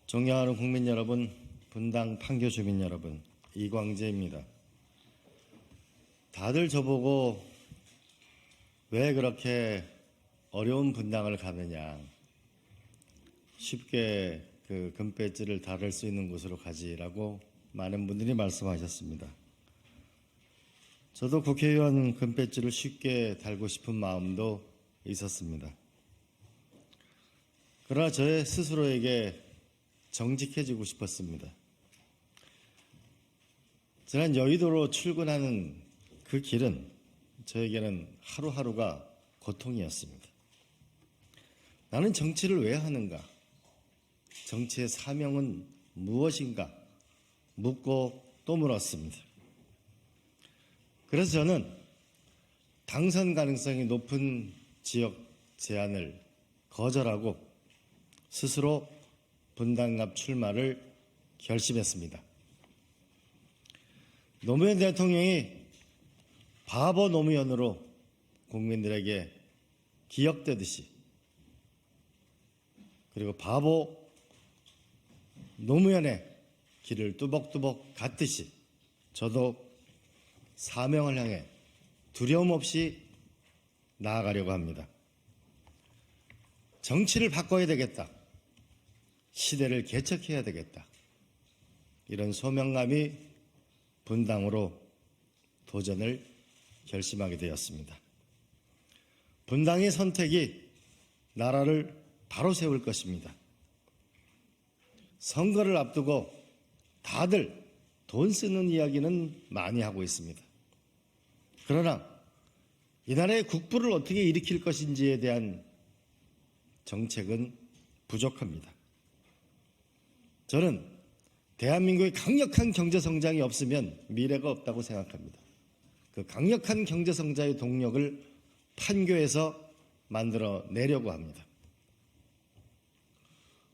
존경하는 국민 여러분, 분당 판교 주민 여러분, 이광재입니다. 다들 저보고 왜 그렇게 어려운 분당을 가느냐, 쉽게 그 금배지를 달을 수 있는 곳으로 가지라고 많은 분들이 말씀하셨습니다. 저도 국회의원 금배지를 쉽게 달고 싶은 마음도 있었습니다. 그러나 저의 스스로에게 정직해지고 싶었습니다. 지난 여의도로 출근하는 그 길은 저에게는 하루하루가 고통이었습니다. 나는 정치를 왜 하는가? 정치의 사명은 무엇인가? 묻고 또 물었습니다. 그래서 저는 당선 가능성이 높은 지역 제안을 거절하고 스스로 분당갑 출마를 결심했습니다. 노무현 대통령이 바보 노무현으로 국민들에게 기억되듯이, 그리고 바보 노무현의 길을 뚜벅뚜벅 갔듯이 저도 사명을 향해 두려움 없이 나아가려고 합니다. 정치를 바꿔야 되겠다. 시대를 개척해야 되겠다. 이런 소명감이 분당으로 도전을 결심하게 되었습니다. 분당의 선택이 나라를 바로 세울 것입니다. 선거를 앞두고 다들 돈 쓰는 이야기는 많이 하고 있습니다. 그러나 이 나라의 국부를 어떻게 일으킬 것인지에 대한 정책은 부족합니다. 저는 대한민국의 강력한 경제성장이 없으면 미래가 없다고 생각합니다. 그 강력한 경제성장의 동력을 판교에서 만들어내려고 합니다.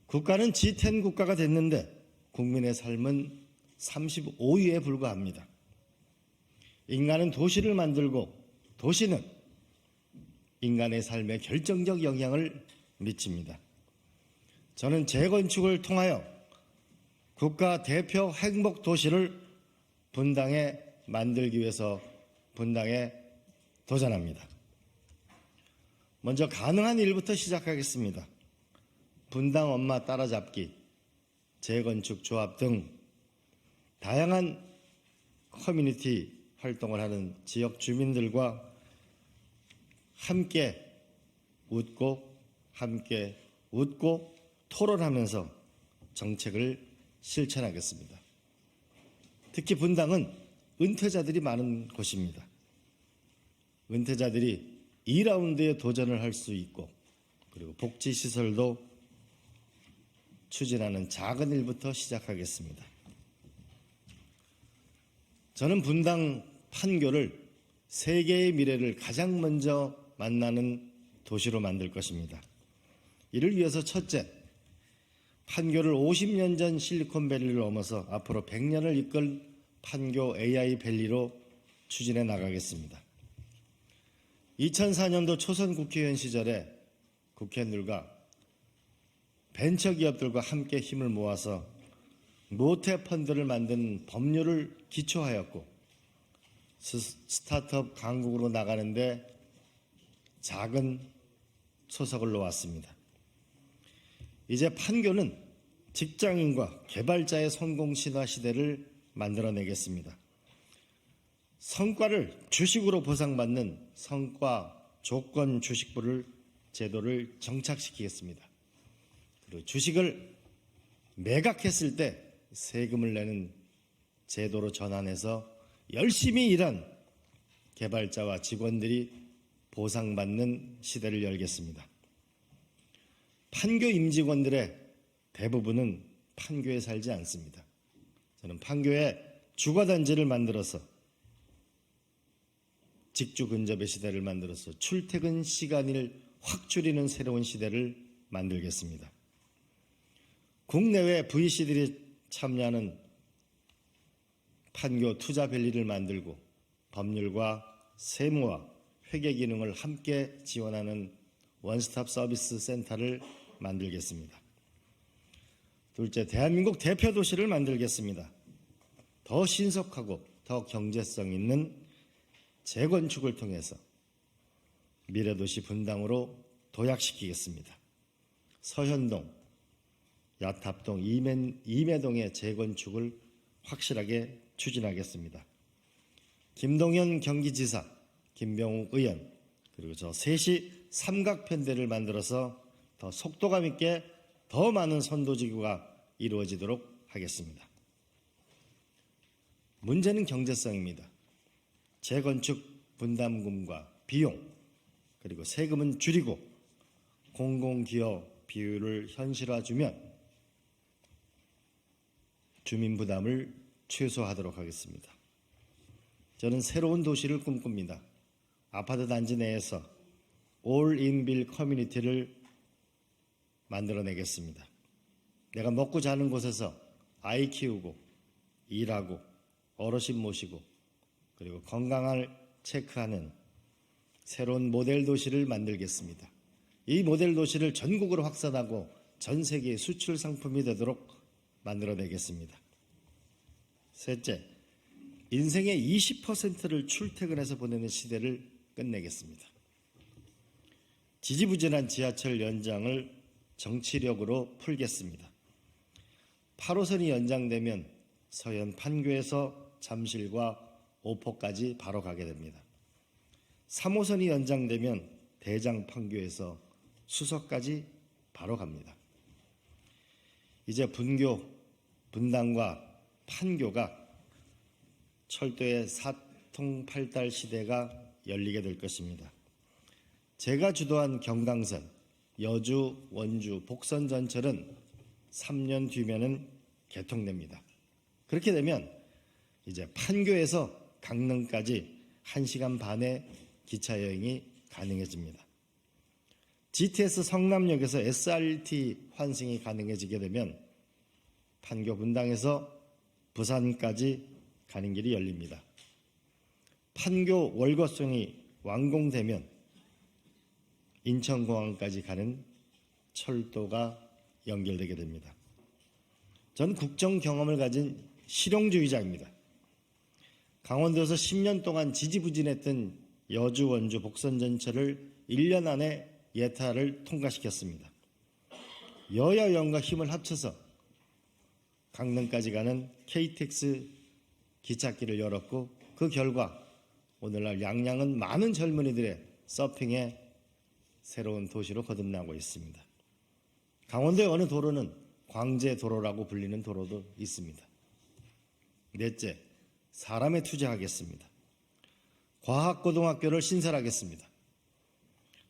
국가는 G10 국가가 됐는데 국민의 삶은 35위에 불과합니다. 인간은 도시를 만들고 도시는 인간의 삶에 결정적 영향을 미칩니다. 저는 재건축을 통하여 국가 대표 행복 도시를 분당에 만들기 위해서 분당에 도전합니다. 먼저 가능한 일부터 시작하겠습니다. 분당 엄마 따라잡기, 재건축 조합 등 다양한 커뮤니티 활동을 하는 지역 주민들과 함께 웃고 토론하면서 정책을 실천하겠습니다. 특히 분당은 은퇴자들이 많은 곳입니다. 은퇴자들이 2라운드에 도전을 할 수 있고, 그리고 복지시설도 추진하는 작은 일부터 시작하겠습니다. 저는 분당 판교를 세계의 미래를 가장 먼저 만나는 도시로 만들 것입니다. 이를 위해서 첫째, 판교를 50년 전 실리콘밸리를 넘어서 앞으로 100년을 이끌 판교 AI밸리로 추진해 나가겠습니다. 2004년도 초선 국회의원 시절에 국회의원들과 벤처기업들과 함께 힘을 모아서 모태펀드를 만든 법률을 기초하였고 스타트업 강국으로 나가는데 작은 소석을 놓았습니다. 이제 판교는 직장인과 개발자의 성공 신화 시대를 만들어내겠습니다. 성과를 주식으로 보상받는 성과 조건 주식부를 제도를 정착시키겠습니다. 그리고 주식을 매각했을 때 세금을 내는 제도로 전환해서 열심히 일한 개발자와 직원들이 보상받는 시대를 열겠습니다. 판교 임직원들의 대부분은 판교에 살지 않습니다. 저는 판교에 주거단지를 만들어서 직주 근접의 시대를 만들어서 출퇴근 시간을 확 줄이는 새로운 시대를 만들겠습니다. 국내외 VC들이 참여하는 판교 투자밸리를 만들고 법률과 세무와 회계 기능을 함께 지원하는 원스톱 서비스 센터를 만들겠습니다. 둘째, 대한민국 대표 도시를 만들겠습니다. 더 신속하고 더 경제성 있는 재건축을 통해서 미래도시 분당으로 도약시키겠습니다. 서현동, 야탑동, 임해동의 재건축을 확실하게 추진하겠습니다. 김동연 경기지사, 김병욱 의원, 그리고 저 셋이 삼각편대를 만들어서 더 속도감 있게 더 많은 선도지구가 이루어지도록 하겠습니다. 문제는 경제성입니다. 재건축 분담금과 비용, 그리고 세금은 줄이고 공공기여 비율을 현실화주면 주민 부담을 최소화하도록 하겠습니다. 저는 새로운 도시를 꿈꿉니다. 아파트 단지 내에서 올인빌 커뮤니티를 만들어내겠습니다. 내가 먹고 자는 곳에서 아이 키우고 일하고 어르신 모시고 그리고 건강을 체크하는 새로운 모델 도시를 만들겠습니다. 이 모델 도시를 전국으로 확산하고 전 세계의 수출 상품이 되도록 만들어내겠습니다. 셋째, 인생의 20%를 출퇴근해서 보내는 시대를 끝내겠습니다. 지지부진한 지하철 연장을 정치력으로 풀겠습니다. 8호선이 연장되면 서현 판교에서 잠실과 오포까지 바로 가게 됩니다. 3호선이 연장되면 대장 판교에서 수서까지 바로 갑니다. 이제 분교, 분당과 판교가 철도의 사통팔달 시대가 열리게 될 것입니다. 제가 주도한 경강선, 여주, 원주, 복선 전철은 3년 뒤면은 개통됩니다. 그렇게 되면 이제 판교에서 강릉까지 1시간 반의 기차 여행이 가능해집니다. GTS 성남역에서 SRT 환승이 가능해지게 되면 판교 분당에서 부산까지 가는 길이 열립니다. 판교 월거성이 완공되면 인천공항까지 가는 철도가 연결되게 됩니다. 전 국정 경험을 가진 실용주의자입니다. 강원도에서 10년 동안 지지부진했던 여주, 원주, 복선 전철을 1년 안에 예타를 통과시켰습니다. 여야연과 힘을 합쳐서 강릉까지 가는 KTX 기찻길을 열었고 그 결과 오늘날 양양은 많은 젊은이들의 서핑에 새로운 도시로 거듭나고 있습니다. 강원도의 어느 도로는 광제도로라고 불리는 도로도 있습니다. 넷째, 사람에 투자하겠습니다. 과학고등학교를 신설하겠습니다.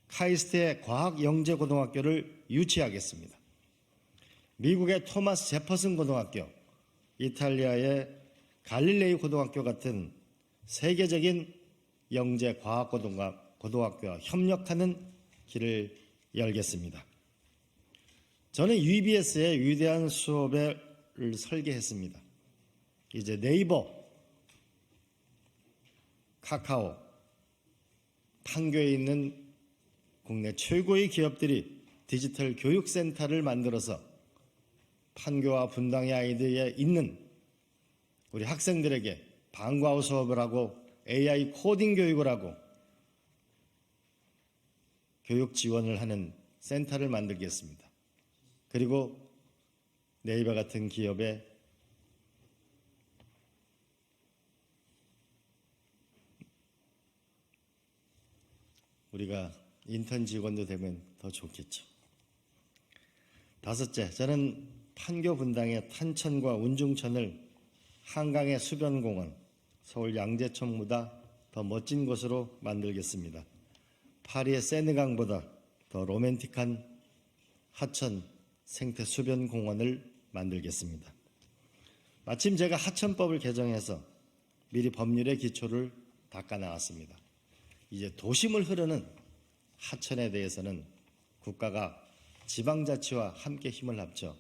카이스트의 과학영재고등학교를 유치하겠습니다. 미국의 토마스 제퍼슨 고등학교, 이탈리아의 갈릴레이 고등학교 같은 세계적인 영재 과학고등학교와 협력하는 길을 열겠습니다. 저는 UBS의 위대한 수업을 설계했습니다. 이제 네이버, 카카오, 판교에 있는 국내 최고의 기업들이 디지털 교육센터를 만들어서 판교와 분당의 아이들에 있는 우리 학생들에게 방과후 수업을 하고 AI 코딩 교육을 하고 교육 지원을 하는 센터를 만들겠습니다. 그리고 네이버 같은 기업에 우리가 인턴 직원도 되면 더 좋겠죠. 다섯째, 저는 판교 분당의 탄천과 운중천을 한강의 수변공원, 서울 양재천보다 더 멋진 곳으로 만들겠습니다. 파리의 세느강보다 더 로맨틱한 하천 생태 수변공원을 만들겠습니다. 마침 제가 하천법을 개정해서 미리 법률의 기초를 닦아나왔습니다. 이제 도심을 흐르는 하천에 대해서는 국가가 지방자치와 함께 힘을 합쳐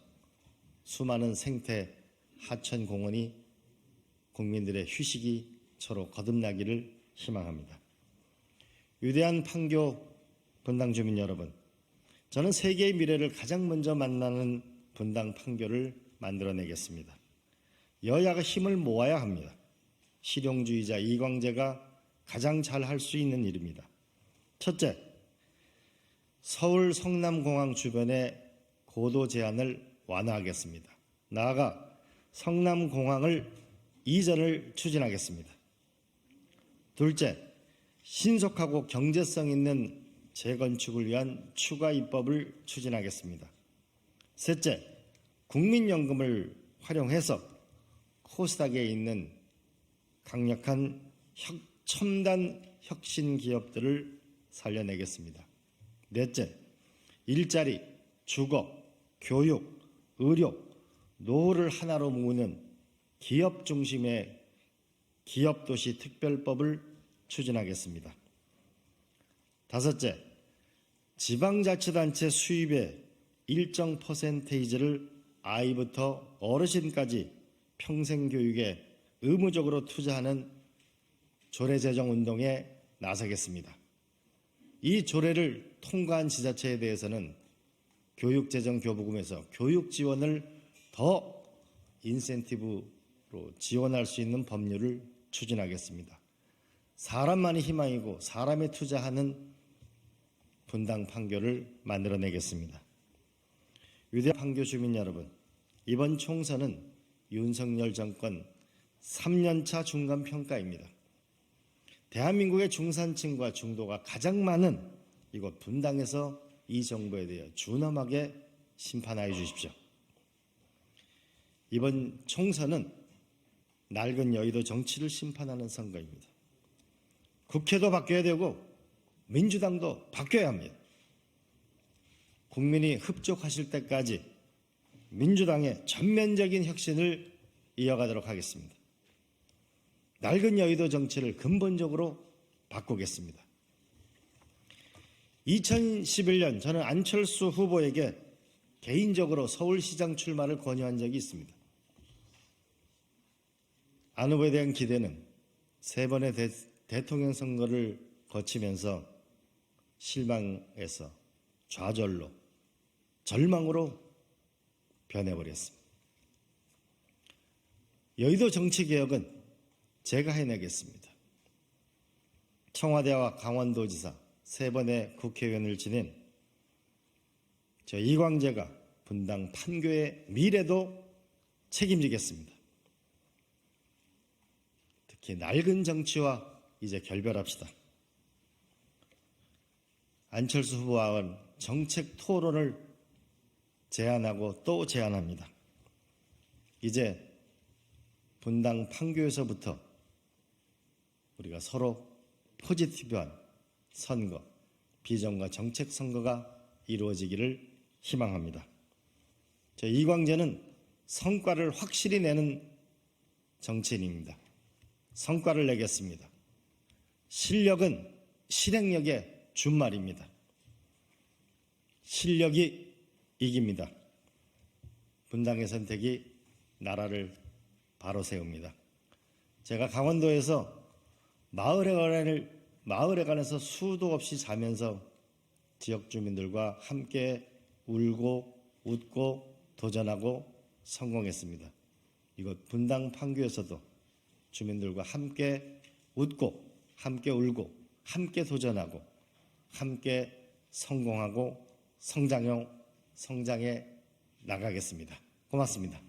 수많은 생태 하천 공원이 국민들의 휴식이 저로 거듭나기를 희망합니다. 위대한 판교 분당 주민 여러분, 저는 세계의 미래를 가장 먼저 만나는 분당 판교를 만들어내겠습니다. 여야가 힘을 모아야 합니다. 실용주의자 이광재가 가장 잘 할 수 있는 일입니다. 첫째, 서울 성남공항 주변의 고도 제한을 완화하겠습니다. 나아가 성남공항을 이전을 추진하겠습니다. 둘째, 신속하고 경제성 있는 재건축을 위한 추가 입법을 추진하겠습니다. 셋째, 국민연금을 활용해서 코스닥에 있는 강력한 첨단 혁신 기업들을 살려내겠습니다. 넷째, 일자리, 주거, 교육, 의료, 노후를 하나로 모으는 기업 중심의 기업도시 특별법을 추진하겠습니다. 다섯째, 지방자치단체 수입의 일정 퍼센테이지를 아이부터 어르신까지 평생교육에 의무적으로 투자하는 조례제정운동에 나서겠습니다. 이 조례를 통과한 지자체에 대해서는 교육재정교부금에서 교육 지원을 더 인센티브로 지원할 수 있는 법률을 추진하겠습니다. 사람만이 희망이고 사람에 투자하는 분당 판교를 만들어내겠습니다. 위대한 판교 주민 여러분, 이번 총선은 윤석열 정권 3년차 중간평가입니다. 대한민국의 중산층과 중도가 가장 많은 이곳 분당에서 이 정부에 대해 준엄하게 심판하여 주십시오. 이번 총선은 낡은 여의도 정치를 심판하는 선거입니다. 국회도 바뀌어야 되고 민주당도 바뀌어야 합니다. 국민이 흡족하실 때까지 민주당의 전면적인 혁신을 이어가도록 하겠습니다. 낡은 여의도 정치를 근본적으로 바꾸겠습니다. 2011년 저는 안철수 후보에게 개인적으로 서울시장 출마를 권유한 적이 있습니다. 안 후보에 대한 기대는 세 번의 대통령 선거를 거치면서 실망에서 좌절로 절망으로 변해버렸습니다. 여의도 정치개혁은 제가 해내겠습니다. 청와대와 강원도지사 세 번의 국회의원을 지낸 저 이광재가 분당 판교의 미래도 책임지겠습니다. 특히 낡은 정치와 이제 결별합시다. 안철수 후보와는 정책 토론을 제안하고 또 제안합니다. 이제 분당 판교에서부터 우리가 서로 포지티브한 선거, 비전과 정책 선거가 이루어지기를 희망합니다. 저 이광재는 성과를 확실히 내는 정치인입니다. 성과를 내겠습니다. 실력은 실행력의 준말입니다. 실력이 이깁니다. 분당의 선택이 나라를 바로 세웁니다. 제가 강원도에서 마을에 관해서 수도 없이 자면서 지역 주민들과 함께 울고 웃고 도전하고 성공했습니다. 이곳 분당 판교에서도 주민들과 함께 웃고 함께 울고 함께 도전하고 함께 성공하고 성장해 나가겠습니다. 고맙습니다.